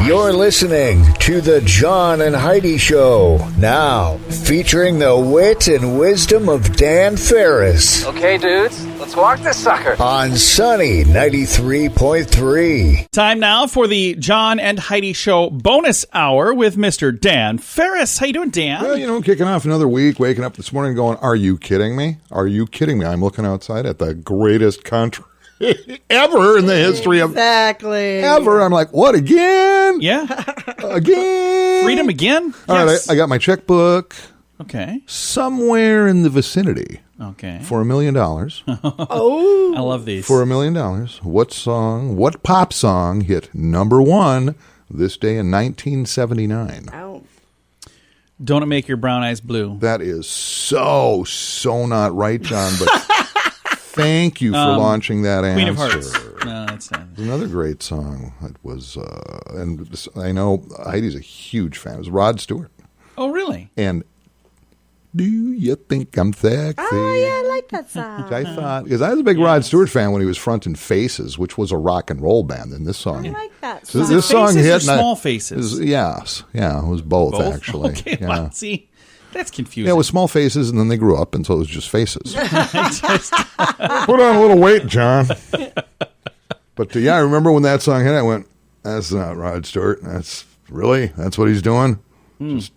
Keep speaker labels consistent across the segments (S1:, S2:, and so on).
S1: You're listening to the John and Heidi Show, now featuring the wit and wisdom of Dan Farris.
S2: Okay, dudes, let's walk this sucker.
S1: On Sunny 93.3.
S3: Time now for the John and Heidi Show bonus hour with Mr. Dan Farris. How you doing, Dan?
S4: Well, kicking off another week, waking up this morning going, are you kidding me? Are you kidding me? I'm looking outside at the greatest country ever in the history of ever. I'm like, what, again?
S3: Yeah.
S4: Again?
S3: Freedom again?
S4: All right, I got my checkbook.
S3: Okay.
S4: Somewhere in the vicinity.
S3: Okay.
S4: For $1 million.
S3: Oh. I love these.
S4: For $1 million. What pop song hit number one this day in 1979?
S5: Ow.
S3: Don't it make your brown eyes blue?
S4: That is so not right, John, but thank you for launching that
S3: Queen
S4: answer.
S3: of Hearts. No, that's not.
S4: Another great song. It was, and I know Heidi's a huge fan. It was Rod Stewart.
S3: Oh, really?
S4: And do you think I'm sexy?
S5: Oh, yeah, I like that song.
S4: Which I thought, because I was a big Rod Stewart fan when he was fronting Faces, which was a rock and roll band. And this song,
S5: I like that
S4: so
S5: song.
S4: this song
S3: Faces
S4: hit.
S3: or Small Faces?
S4: Yes, yeah, it was both? Actually.
S3: Okay,
S4: yeah.
S3: well, see, that's confusing.
S4: Yeah, it was Small Faces, and then they grew up, and so it was just Faces. Put on a little weight, John. But I remember when that song hit, I went, "That's not Rod Stewart. That's what he's doing." Just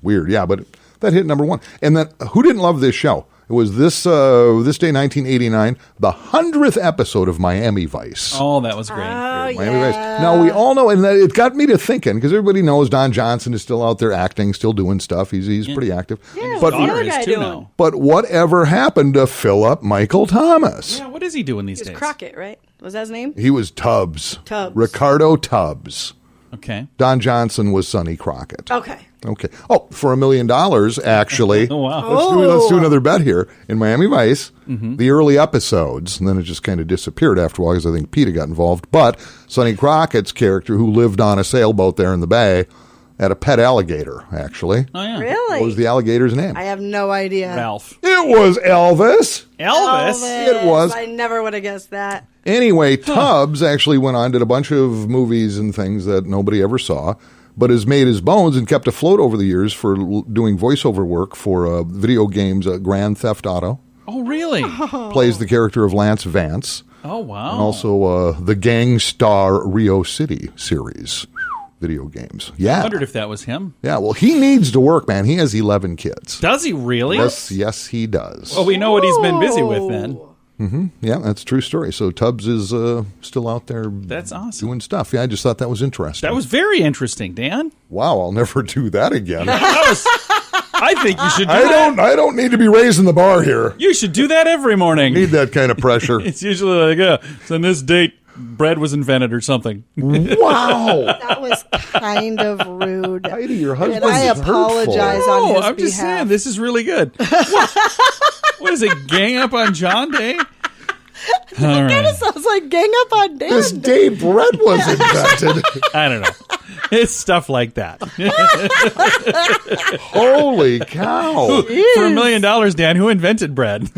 S4: weird, yeah. But that hit number one, and then who didn't love this show? It was this day, 1989, the 100th episode of Miami Vice.
S3: Oh, that was great.
S5: Oh,
S4: Miami Vice. Now, we all know, and it got me to thinking, because everybody knows Don Johnson is still out there acting, still doing stuff. He's pretty active.
S5: Yeah,
S4: but,
S5: what's the other guy doing?
S3: Now.
S4: But whatever happened to Philip Michael Thomas?
S3: Yeah, what is he doing these
S5: He was
S3: days?
S5: Crockett, right? Was that his name?
S4: He was Tubbs.
S5: Tubbs.
S4: Ricardo Tubbs.
S3: Okay.
S4: Don Johnson was Sonny Crockett.
S5: Okay.
S4: Oh, for $1 million, actually.
S3: Oh, wow.
S4: Let's do another bet here. In Miami Vice, the early episodes, and then it just kind of disappeared after a while because I think PETA got involved. But Sonny Crockett's character, who lived on a sailboat there in the bay, had a pet alligator, actually.
S3: Oh, yeah.
S5: Really?
S4: What was the alligator's name?
S5: I have no idea.
S3: Ralph.
S4: It was Elvis.
S3: Elvis?
S4: It was.
S5: I never would have guessed that.
S4: Anyway, Tubbs actually went on, did a bunch of movies and things that nobody ever saw, but has made his bones and kept afloat over the years for doing voiceover work for video games, Grand Theft Auto.
S3: Oh, really?
S4: Plays the character of Lance Vance.
S3: Oh, wow.
S4: And also the Gang Star Rio City series video games. Yeah.
S3: I wondered if that was him.
S4: Yeah, well, he needs to work, man. He has 11 kids.
S3: Does he really?
S4: Yes, he does.
S3: Well, we know what he's been busy with then.
S4: Yeah, that's a true story. So Tubbs is still out there.
S3: That's awesome.
S4: Doing stuff. Yeah, I just thought that was interesting.
S3: That was very interesting, Dan.
S4: Wow, I'll never do that again.
S3: I think you should do that.
S4: I don't need to be raising the bar here.
S3: You should do that every morning.
S4: Need that kind of pressure.
S3: It's usually like, so on this date, bread was invented or something.
S4: Wow.
S5: That was kind of rude.
S4: Heidi, your husband
S5: And I apologize on his
S3: I'm just saying, this is really good. What is it, gang up on John Day? All right.
S5: Kind of sounds like gang up on Dan.
S4: This day bread was invented.
S3: I don't know. It's stuff like that.
S4: Holy cow.
S3: For $1 million, Dan, who invented bread?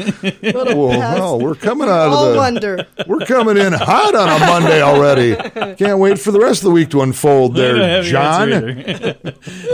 S4: Well, we're coming out of the...
S5: wonder.
S4: We're coming in hot on a Monday already. Can't wait for the rest of the week to unfold there, John.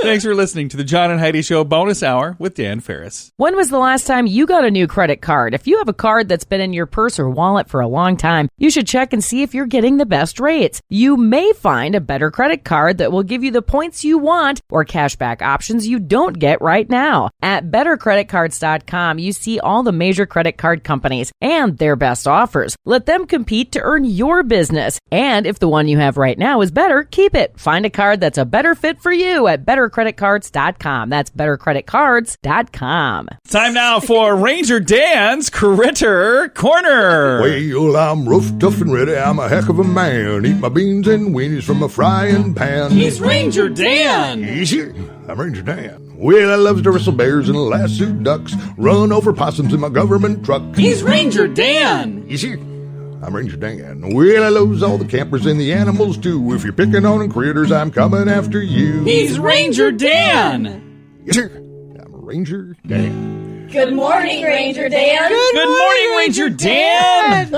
S3: Thanks for listening to the John and Heidi Show bonus hour with Dan Farris.
S6: When was the last time you got a new credit card? If you have a card that's been in your purse or wallet for a long time, you should check and see if you're getting the best rates. You may find a better credit card that will give you the points you want or cashback options you don't get right now. At bettercreditcards.com, you see all the major credit card companies and their best offers. Let them compete to earn your business. And if the one you have right now is better, keep it. Find a card that's a better fit for you at bettercreditcards.com. That's bettercreditcards.com.
S3: Time now for Ranger Dan's Critter Corner.
S4: Well, I'm rough, tough, and ready. I'm a heck of a man. Eat my beans and weenies from a frying pan.
S3: He's Ranger Dan.
S4: Easy. I'm Ranger Dan. Well, I loves to wrestle bears and lasso ducks, run over possums in my government truck.
S3: He's Ranger Dan.
S4: Easy. I'm Ranger Dan. Well, I loves all the campers and the animals too. If you're picking on critters, I'm coming after you.
S3: He's Ranger Dan.
S4: Yes, sir. I'm Ranger Dan.
S7: Good morning, Ranger Dan.
S3: Good morning, Ranger Dan.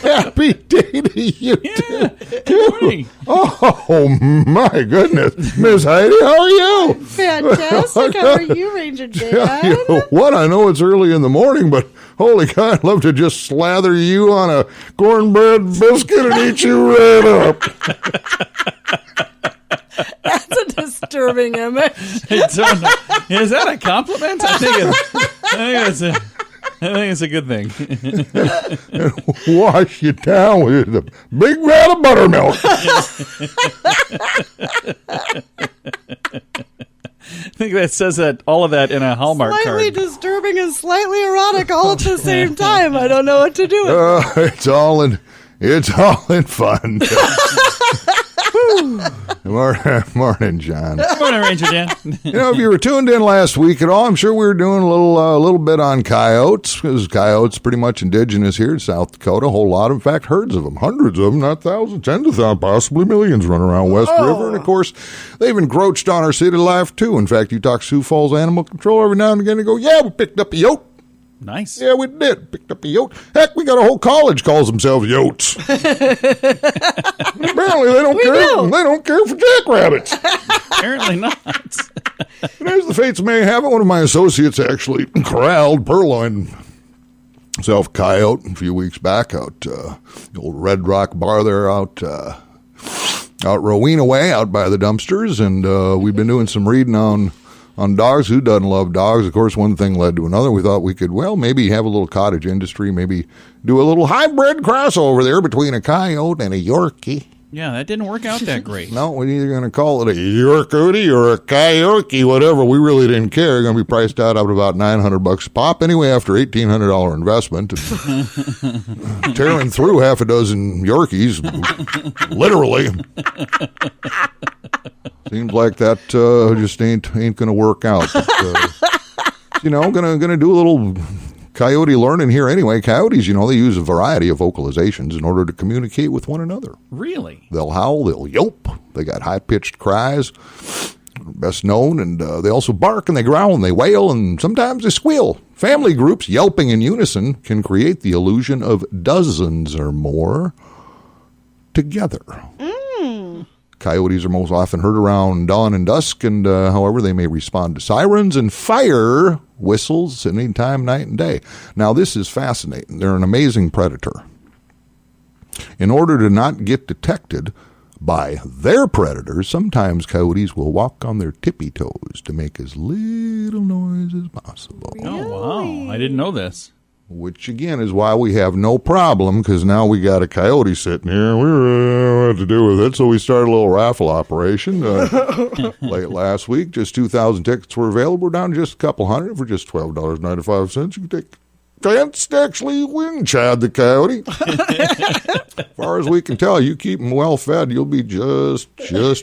S4: Happy day to you.
S3: Yeah. Good morning.
S4: Oh, my goodness. Miss Heidi, how are you?
S5: Fantastic. How are you, Ranger Dan?
S4: You know what? I know it's early in the morning, but holy cow, I'd love to just slather you on a cornbread biscuit and eat you right up.
S5: That's a disturbing image.
S3: I don't know. Is that a compliment? I think it's a good thing.
S4: Wash you down with a big vat of buttermilk.
S3: I think that says that all of that in a Hallmark
S5: Slightly
S3: card.
S5: disturbing and slightly erotic all at the same time. I don't know what to do with it.
S4: It's all in fun. Morning, John.
S3: Good morning, Ranger Dan.
S4: You know, if you were tuned in last week at all, I'm sure we were doing a little bit on coyotes, because coyotes pretty much indigenous here in South Dakota. A whole lot, in fact, herds of them, hundreds of them, not thousands, tens of thousands, possibly millions run around West River. And of course, they've encroached on our city life too. In fact, you talk Sioux Falls Animal Control every now and again, they go, "Yeah, we picked up a yote."
S3: Nice.
S4: Yeah, we did. Picked up a yote. Heck, we got a whole college calls themselves yotes. Apparently, they don't care. They don't care for jackrabbits.
S3: Apparently not.
S4: And as the fates may have it, one of my associates actually corralled, purloined himself coyote a few weeks back out the old Red Rock bar there out Rowena way, out by the dumpsters. And we've been doing some reading on dogs. Who doesn't love dogs? Of course, one thing led to another. We thought we could, maybe have a little cottage industry, maybe do a little hybrid crossover there between a coyote and a Yorkie.
S3: Yeah, that didn't work out that great.
S4: No, we're either going to call it a Yorkie or a coyote, whatever. We really didn't care. Going to be priced out at about $900 a pop. Anyway, after $1,800 investment, tearing through half a dozen Yorkies, literally. Seems like that just ain't going to work out. But, going to do a little coyote learning here anyway. Coyotes, they use a variety of vocalizations in order to communicate with one another.
S3: Really?
S4: They'll howl, they'll yelp. They got high-pitched cries, best known, and they also bark and they growl and they wail and sometimes they squeal. Family groups yelping in unison can create the illusion of dozens or more together. Coyotes are most often heard around dawn and dusk, and however, they may respond to sirens and fire whistles at any time, night and day. Now, this is fascinating. They're an amazing predator. In order to not get detected by their predators, sometimes coyotes will walk on their tippy toes to make as little noise as possible.
S3: Oh, wow. I didn't know this.
S4: Which, again, is why we have no problem, because now we got a coyote sitting here. We really don't know what to do with it, so we started a little raffle operation late last week. Just 2,000 tickets were available. We're down to just a couple hundred for just $12.95. You can take a chance to actually win Chad the Coyote. As far as we can tell, you keep them well fed, you'll be just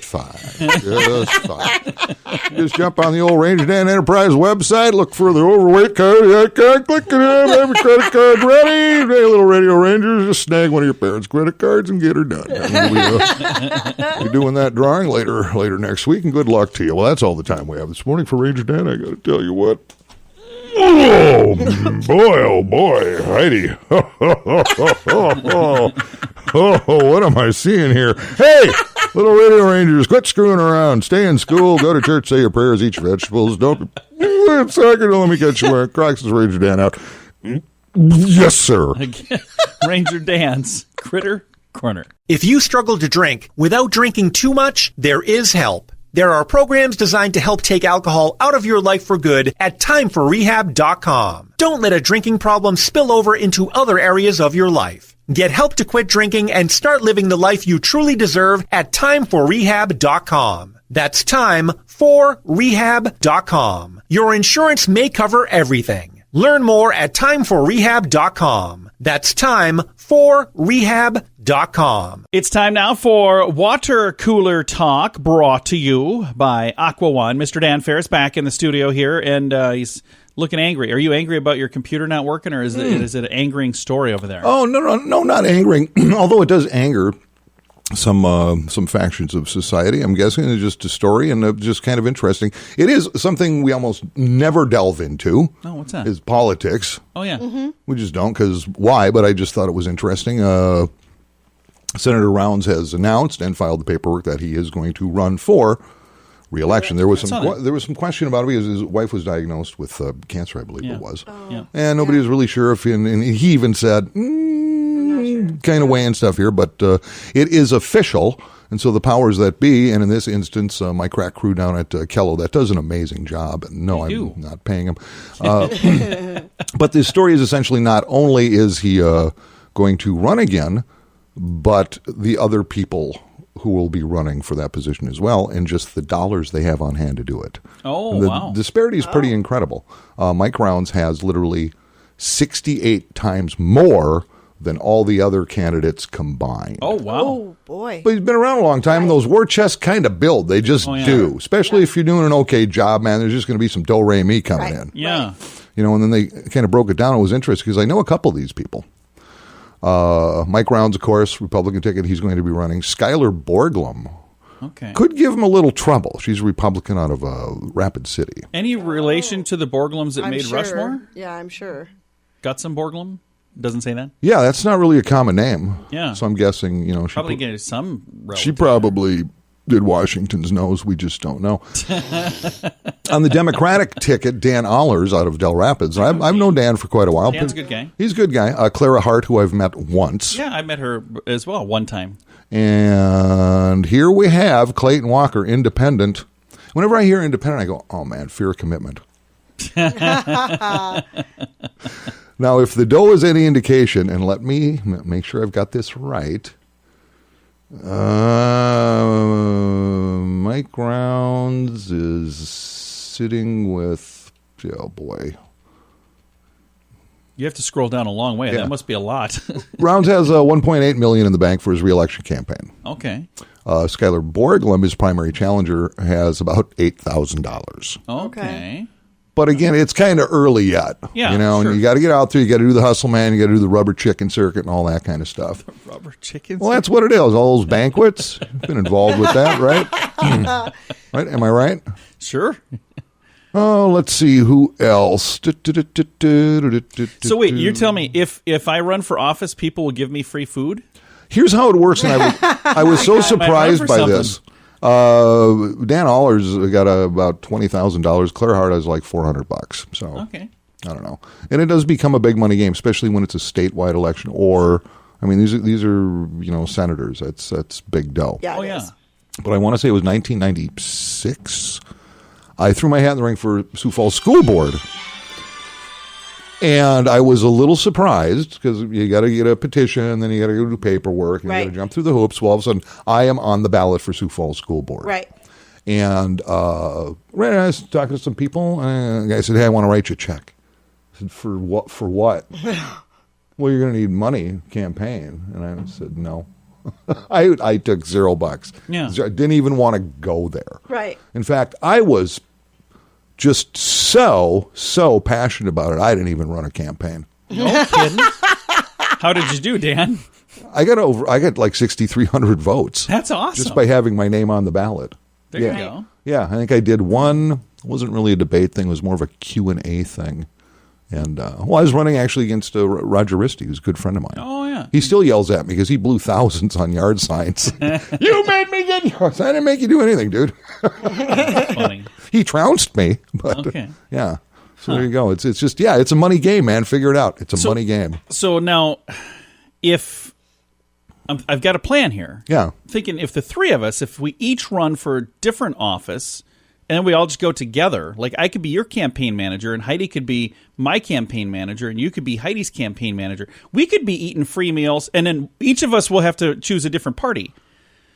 S4: fine. Just fine. Just jump on the old Ranger Dan Enterprise website, look for the overweight coyote icon, click it in, have your credit card ready. Hey, little Radio Rangers, just snag one of your parents' credit cards and get her done. And we'll be doing that drawing later next week, and good luck to you. Well, that's all the time we have this morning for Ranger Dan. I got to tell you what. Oh boy, Heidi. What am I seeing here? Hey, little Radio Rangers, quit screwing around. Stay in school, go to church, say your prayers, eat your vegetables. Don't be second, let me catch you wearing Crocs. Is Ranger Dan out. Yes, sir.
S3: Again, Ranger Dan's Critter Corner.
S8: If you struggle to drink without drinking too much, there is help. There are programs designed to help take alcohol out of your life for good at timeforrehab.com. Don't let a drinking problem spill over into other areas of your life. Get help to quit drinking and start living the life you truly deserve at timeforrehab.com. That's timeforrehab.com. Your insurance may cover everything. Learn more at timeforrehab.com. That's timeforrehab.com.
S3: It's time now for Water Cooler Talk, brought to you by Aqua One. Mr. Dan Farris back in the studio here, and he's looking angry. Are you angry about your computer not working, or is it an angering story over there?
S4: Oh, no, not angering, although it does anger some factions of society. I'm guessing it's just a story and just kind of interesting. It is something we almost never delve into.
S3: Oh, what's that?
S4: Is politics.
S3: Oh, yeah.
S4: We just don't, because why? But I just thought it was interesting. Senator Rounds has announced and filed the paperwork that he is going to run for re-election. There was some question about it because his wife was diagnosed with cancer, I believe it was, and nobody was really sure if. And he even said, kind of weighing stuff here, but it is official, and so the powers that be, and in this instance, my crack crew down at Kello, that does an amazing job. And no, I'm not paying him. But the story is essentially not only is he going to run again, but the other people who will be running for that position as well, and just the dollars they have on hand to do it.
S3: Oh,
S4: the
S3: wow.
S4: disparity is pretty incredible. Mike Rounds has literally 68 times more than all the other candidates combined.
S3: Oh, wow.
S5: Oh, boy.
S4: But he's been around a long time, and those war chests kind of build. They just do. Especially if you're doing an okay job, man. There's just going to be some do-re-mi coming in.
S3: Yeah.
S4: You know, and then they kind of broke it down. It was interesting because I know a couple of these people. Mike Rounds, of course, Republican ticket. He's going to be running. Skylar Borglum.
S3: Okay.
S4: Could give him a little trouble. She's a Republican out of Rapid City.
S3: Any relation to the Borglums that made Rushmore?
S5: Yeah, I'm sure.
S3: Gutsum Borglum? Doesn't say that?
S4: Yeah, that's not really a common name.
S3: Yeah.
S4: So I'm guessing, you know,
S3: Probably get some relative.
S4: she probably did Washington's nose. We just don't know. On the Democratic ticket, Dan Allers out of Del Rapids. I've known Dan for quite a while.
S3: Dan's a good guy.
S4: He's a good guy. Clara Hart, who I've met once.
S3: Yeah, I met her as well one time.
S4: And here we have Clayton Walker, independent. Whenever I hear independent, I go, oh, man, fear of commitment. Now, if the dough is any indication, and let me make sure I've got this right, Mike Rounds is sitting with, oh boy.
S3: You have to scroll down a long way.
S4: Yeah.
S3: That must be a lot.
S4: Rounds has $1.8 million in the bank for his re-election campaign.
S3: Okay.
S4: Skylar Borglum, his primary challenger, has about $8,000.
S3: Okay.
S4: But again, it's kind of early yet.
S3: Yeah,
S4: you know,
S3: sure.
S4: and you got to get out there. You got to do the hustle, man. You got to do the rubber chicken circuit and all that kind of stuff.
S3: Rubber chickens?
S4: Well, that's what it is. All those banquets. Been involved with that, right? Right? Am I right?
S3: Sure.
S4: Oh, let's see who else.
S3: So wait, you're telling me if I run for office, people will give me free food?
S4: Here's how it works, and I was so surprised by this. Dan Allers got about $20,000. Claire Hart has like $400. So
S3: Okay.
S4: I don't know, and it does become a big money game, especially when it's a statewide election. Or, I mean, these are senators. That's big dough.
S5: Yeah.
S3: Oh yeah.
S4: But I want to say it was 1996. I threw my hat in the ring for Sioux Falls School Board. And I was a little surprised because you got to get a petition, then you got to go do paperwork, and you got to jump through the hoops. Well, all of a sudden, I am on the ballot for Sioux Falls School Board.
S5: Right.
S4: And I was talking to some people, and the guy said, "Hey, I want to write you a check." I said, "For what? For what?" "Well, you're going to need money, campaign." And I said, "No." I took $0.
S3: Yeah.
S4: I didn't even want to go there.
S5: Right.
S4: In fact, I was just so passionate about it, I didn't even run a campaign.
S3: No kidding. How did you do, Dan?
S4: I got like 6,300 votes.
S3: That's awesome.
S4: Just by having my name on the ballot.
S3: There you go.
S4: Yeah, I think I did one. It wasn't really a debate thing. It was more of a Q&A thing. And, I was running actually against Roger Risty, who's a good friend of mine.
S3: Oh, yeah.
S4: He still yells at me because he blew thousands on yard signs. You made me get yours. I didn't make you do anything, dude.
S3: That's funny.
S4: He trounced me. But,
S3: Okay.
S4: Yeah. So there you go. It's just, it's a money game, man. Figure it out. It's a money game.
S3: So now, if I've got a plan here.
S4: Yeah.
S3: Thinking if the three of us, if we each run for a different office, and then we all just go together, like I could be your campaign manager, and Heidi could be my campaign manager, and you could be Heidi's campaign manager. We could be eating free meals, and then each of us will have to choose a different party.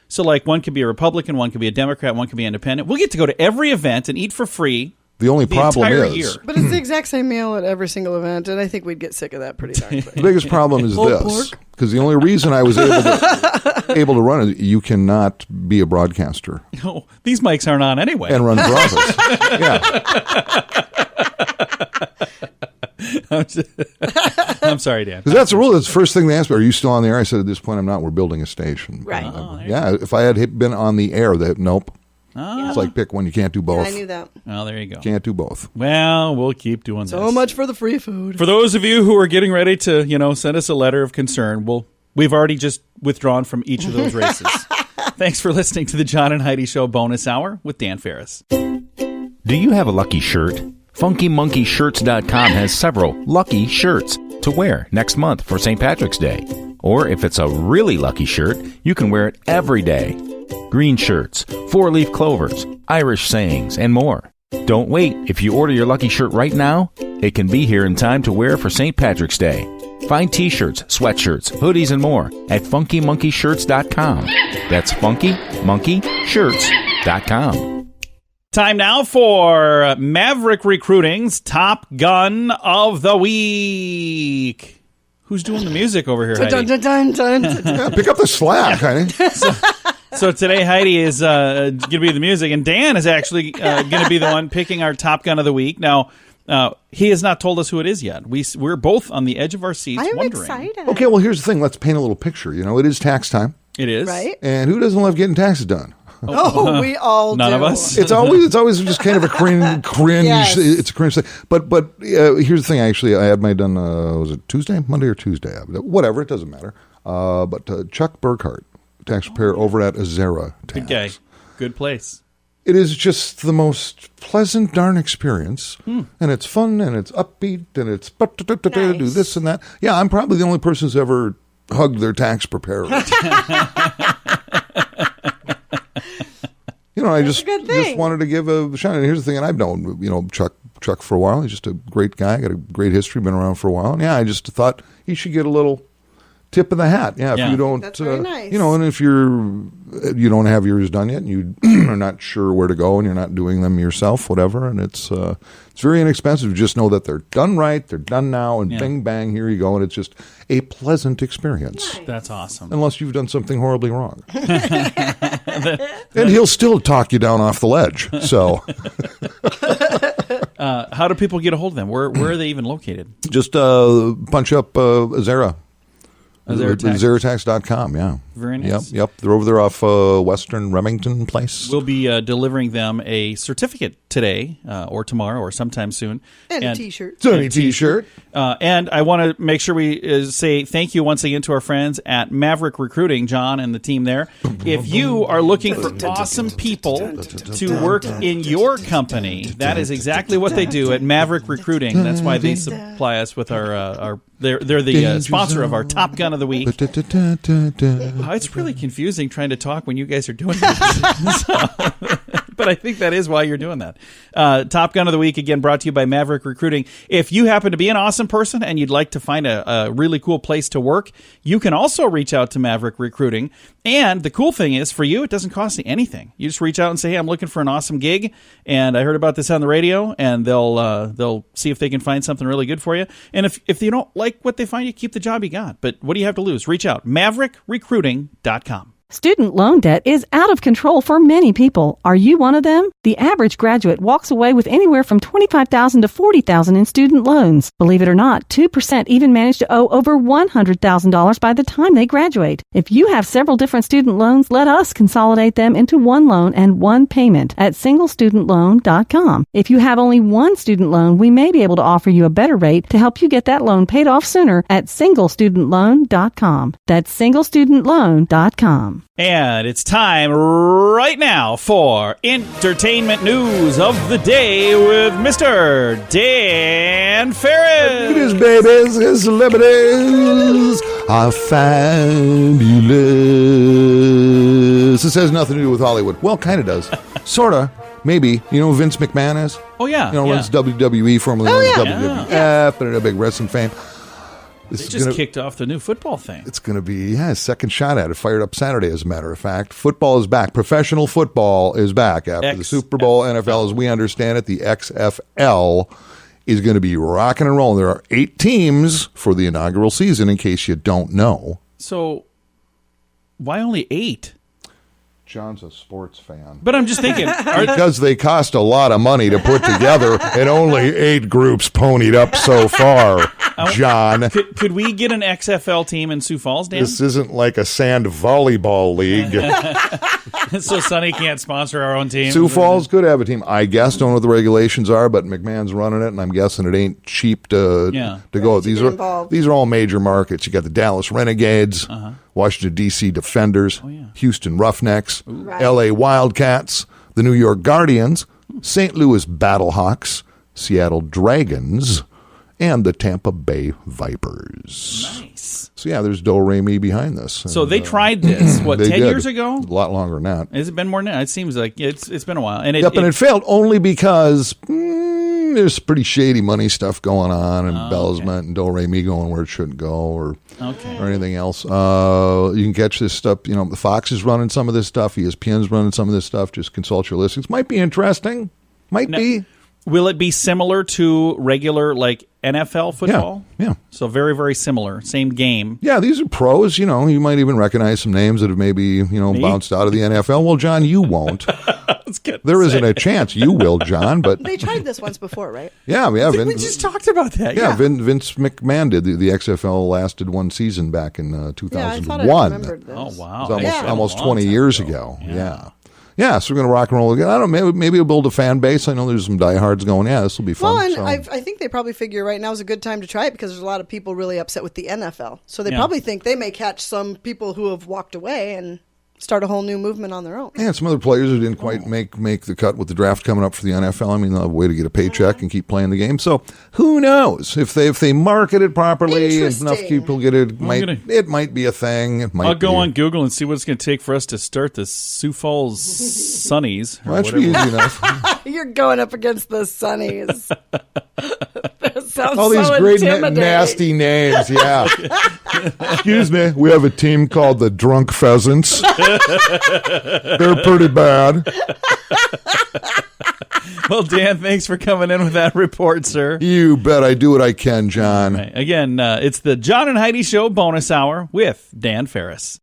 S3: So, like, one could be a Republican, one could be a Democrat, one could be independent. We'll get to go to every event and eat for free.
S4: The only problem
S3: entire
S4: is,
S3: year.
S5: But it's the exact same meal at every single event, and I think we'd get sick of that pretty darn quick.
S4: the biggest problem is
S5: Pulled
S4: this,
S5: pork.
S4: because the only reason I was able to run it, you cannot be a broadcaster
S3: No, these mics aren't on anyway.
S4: and run for office. Yeah.
S3: I'm sorry, Dan.
S4: Because that's the rule. That's the first thing they asked me. Are you still on the air? I said, at this point, I'm not. We're building a station.
S5: Right.
S4: Yeah. If I had been on the air, nope. It's like pick one. You can't do both.
S5: I knew that.
S3: Oh, there you go.
S4: Can't do both.
S3: Well, we'll keep doing this.
S5: So much for the free food.
S3: For those of you who are getting ready to, send us a letter of concern, we've already just withdrawn from each of those races. Thanks for listening to the John and Heidi Show bonus hour with Dan Farris.
S9: Do you have a lucky shirt? FunkyMonkeyShirts.com has several lucky shirts to wear next month for St. Patrick's Day. Or if it's a really lucky shirt, you can wear it every day. Green shirts, 4-leaf clovers, Irish sayings, and more. Don't wait. If you order your lucky shirt right now, it can be here in time to wear for St. Patrick's Day. Find t-shirts, sweatshirts, hoodies, and more at FunkyMonkeyShirts.com. That's FunkyMonkeyShirts.com.
S3: Time now for Maverick Recruiting's Top Gun of the Week. Who's doing the music over here, Heidi?
S5: Dun, dun, dun, dun, dun.
S4: Yeah, pick up the slack, honey.
S3: So today Heidi is going to be the music, and Dan is actually going to be the one picking our Top Gun of the Week. Now, he has not told us who it is yet. We're both on the edge of our seats
S5: I'm
S3: wondering.
S5: excited.
S4: Okay, well, here's the thing. Let's paint a little picture. It is tax time.
S3: It is.
S5: Right?
S4: And who doesn't love getting taxes done?
S5: Oh, we all
S3: None
S5: do.
S3: of us.
S4: It's always just kind of a cringe.
S5: Yes.
S4: It's a cringe thing. But here's the thing. Actually, I had mine done. Was it Tuesday, Monday, or Tuesday? Whatever. It doesn't matter. But Chuck Burkhart, tax preparer over at Azera Tax.
S3: Good guy. Good place.
S4: It is just the most pleasant darn experience, and it's fun, and it's upbeat, and it's do this and that. Yeah, I'm probably the only person who's ever hugged their tax preparer. I just wanted to give a shout. And here's the thing, and I've known, Chuck for a while. He's just a great guy, got a great history, been around for a while. And yeah, I just thought he should get a little tip of the hat. Yeah, if you don't,
S5: that's very nice.
S4: And if you don't have yours done yet, and you are not sure where to go, and you're not doing them yourself, whatever, and it's very inexpensive. Just know that they're done right, they're done now, and bing bang, here you go, and it's just a pleasant experience.
S5: Nice.
S3: That's awesome.
S4: Unless you've done something horribly wrong, and he'll still talk you down off the ledge. So,
S3: how do people get a hold of them? Where are they even located?
S4: just punch up Azera.
S3: AzeraTax.com.
S4: yeah.
S3: Very nice.
S4: Yep. They're over there off Western Remington Place.
S3: We'll be delivering them a certificate today or tomorrow or sometime soon.
S5: And a T-shirt.
S4: Sunny T-shirt.
S3: And I want to make sure we say thank you once again to our friends at Maverick Recruiting, John and the team there. If you are looking for awesome people to work in your company, that is exactly what they do at Maverick Recruiting. That's why they supply us with our they're the sponsor of our Top Gun of the Week. It's really confusing trying to talk when you guys are doing this. But I think that is why you're doing that. Top Gun of the Week, again, brought to you by Maverick Recruiting. If you happen to be an awesome person and you'd like to find a really cool place to work, you can also reach out to Maverick Recruiting. And the cool thing is, for you, it doesn't cost you anything. You just reach out and say, hey, I'm looking for an awesome gig, and I heard about this on the radio, and they'll see if they can find something really good for you. And if you don't like what they find, you keep the job you got. But what do you have to lose? Reach out. MaverickRecruiting.com.
S10: Student loan debt is out of control for many people. Are you one of them? The average graduate walks away with anywhere from $25,000 to $40,000 in student loans. Believe it or not, 2% even manage to owe over $100,000 by the time they graduate. If you have several different student loans, let us consolidate them into one loan and one payment at singlestudentloan.com. If you have only one student loan, we may be able to offer you a better rate to help you get that loan paid off sooner at singlestudentloan.com. That's singlestudentloan.com.
S3: And it's time right now for entertainment news of the day with Mr. Dan Farris.
S4: It is, babies, his celebrities are fabulous. This has nothing to do with Hollywood. Well, kind of does. Sort of. Maybe. You know who Vince McMahon is?
S3: Oh, yeah.
S4: Runs WWE, formerly known as WWF, and a big wrestling fan.
S3: They just kicked off the new football thing.
S4: It's going to be his second shot at it. Fired up Saturday, as a matter of fact. Football is back. Professional football is back after the Super Bowl. NFL, as we understand it, the XFL is going to be rocking and rolling. There are 8 teams for the inaugural season, in case you don't know.
S3: So, why only 8?
S4: John's a sports fan.
S3: But I'm just thinking,
S4: because they cost a lot of money to put together, and only 8 groups ponied up so far, John.
S3: Could we get an XFL team in Sioux Falls, Dan?
S4: This isn't like a sand volleyball league.
S3: So Sonny can't sponsor our own team?
S4: Sioux Falls could have a team. I guess, don't know what the regulations are, but McMahon's running it, and I'm guessing it ain't cheap to go. These are all major markets. You got the Dallas Renegades, Washington, D.C. Defenders, Houston Roughnecks, L.A. Wildcats, the New York Guardians, St. Louis Battlehawks, Seattle Dragons, and the Tampa Bay Vipers.
S3: Nice.
S4: So, there's Do-Re-Mi behind this.
S3: So they tried this, 10 years ago?
S4: A lot longer than that.
S3: Has it been more than that? It seems like it's been a while. And
S4: it failed only because there's pretty shady money stuff going on, and embellishment, and Do-Re-Mi going where it shouldn't go, or anything else. You can catch this stuff. The Fox is running some of this stuff. ESPN's running some of this stuff. Just consult your listings. Might be interesting. Might be.
S3: Will it be similar to regular, like, NFL football?
S4: Yeah.
S3: So very, very similar. Same game.
S4: Yeah, these are pros. You might even recognize some names that have maybe, bounced out of the NFL. Well, John, you won't. There isn't a chance you will, John. But
S5: they tried this once before, right?
S4: Yeah, we have.
S3: We just talked about that.
S4: Yeah, Vince McMahon did. The XFL lasted one season back in 2001.
S5: Yeah, I thought I remembered this.
S3: Oh, wow.
S4: It was almost 20 years ago. Yeah, so we're going to rock and roll again. I don't know, maybe we'll build a fan base. I know there's some diehards going, this will be fun.
S5: Well, and I think they probably figure right now is a good time to try it because there's a lot of people really upset with the NFL. So they probably think they may catch some people who have walked away and start a whole new movement on their own.
S4: And some other players who didn't quite make the cut with the draft coming up for the NFL. I mean, they'll have a way to get a paycheck and keep playing the game. So who knows? If they market it properly, and enough people get it, it might be a thing.
S3: I'll go on Google and see what it's going to take for us to start the Sioux Falls Sunnies.
S4: That should be easy enough.
S5: You're going up against the Sunnies. That sounds
S4: all these
S5: so
S4: great nasty names. Yeah. Excuse me. We have a team called the Drunk Pheasants. They're pretty bad.
S3: Well, Dan, thanks for coming in with that report, sir.
S4: You bet. I do what I can, John.
S3: Right. Again, it's the John and Heidi Show bonus hour with Dan Farris.